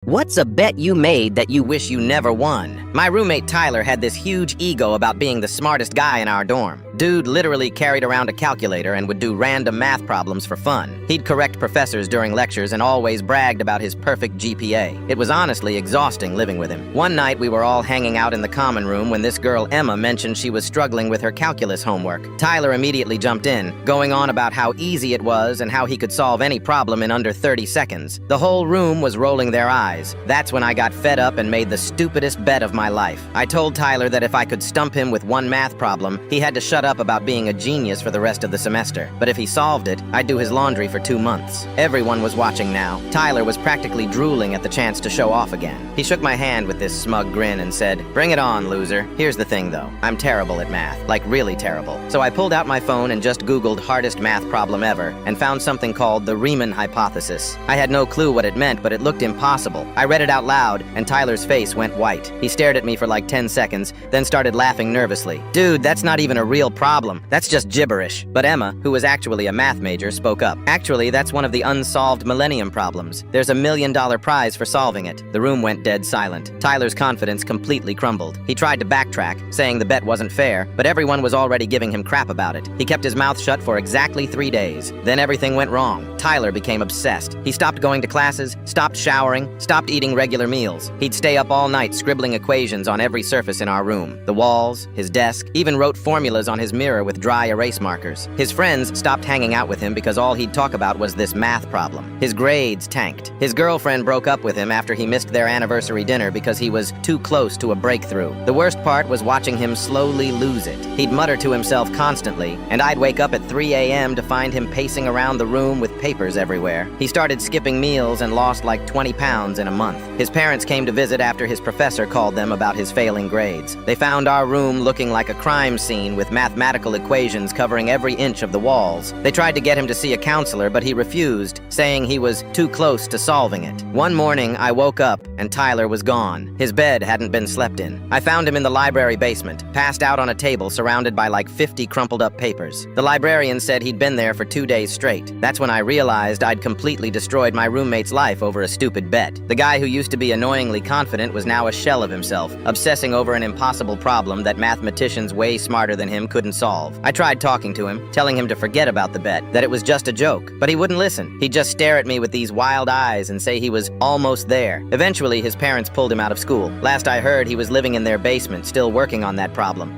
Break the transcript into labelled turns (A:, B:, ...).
A: What's a bet you made that you wish you never won? My roommate Tyler had this huge ego about being the smartest guy in our dorm. Dude literally carried around a calculator and would do random math problems for fun. He'd correct professors during lectures and always bragged about his perfect GPA. It was honestly exhausting living with him. One night we were all hanging out in the common room when this girl Emma mentioned she was struggling with her calculus homework. Tyler immediately jumped in, going on about how easy it was and how he could solve any problem in under 30 seconds. The whole room was rolling their eyes. That's when I got fed up and made the stupidest bet of my life. I told Tyler that if I could stump him with one math problem, he had to shut up about being a genius for the rest of the semester. But if he solved it, I'd do his laundry for 2 months. Everyone was watching now. Tyler was practically drooling at the chance to show off again. He shook my hand with this smug grin and said, "Bring it on, loser. Here's the thing though, I'm terrible at math, like really terrible." So I pulled out my phone and just Googled hardest math problem ever and found something called the Riemann hypothesis. I had no clue what it meant, but it looked impossible. I read it out loud, and Tyler's face went white. He stared at me for like 10 seconds, then started laughing nervously. "Dude, that's not even a real problem. That's just gibberish." But Emma, who was actually a math major, spoke up. "Actually, that's one of the unsolved millennium problems. There's $1 million prize for solving it." The room went dead silent. Tyler's confidence completely crumbled. He tried to backtrack, saying the bet wasn't fair, but everyone was already giving him crap about it. He kept his mouth shut for exactly 3 days. Then everything went wrong. Tyler became obsessed. He stopped going to classes, stopped showering, stopped eating regular meals. He'd stay up all night scribbling equations on every surface in our room. The walls, his desk, even wrote formulas on his mirror with dry erase markers. His friends stopped hanging out with him because all he'd talk about was this math problem. His grades tanked. His girlfriend broke up with him after he missed their anniversary dinner because he was too close to a breakthrough. The worst part was watching him slowly lose it. He'd mutter to himself constantly, and I'd wake up at 3 a.m. to find him pacing around the room with papers everywhere. He started skipping meals and lost like 20 pounds in a month. His parents came to visit after his professor called them about his failing grades. They found our room looking like a crime scene with mathematical equations covering every inch of the walls. They tried to get him to see a counselor, but he refused, saying he was too close to solving it. One morning, I woke up and Tyler was gone. His bed hadn't been slept in. I found him in the library basement, passed out on a table surrounded by like 50 crumpled up papers. The librarian said he'd been there for 2 days straight. That's when I realized I'd completely destroyed my roommate's life over a stupid bet. The guy who used to be annoyingly confident was now a shell of himself, obsessing over an impossible problem that mathematicians way smarter than him couldn't solve. I tried talking to him, telling him to forget about the bet, that it was just a joke, but he wouldn't listen. He'd just stare at me with these wild eyes and say he was almost there. Eventually, his parents pulled him out of school. Last I heard, he was living in their basement, still working on that problem.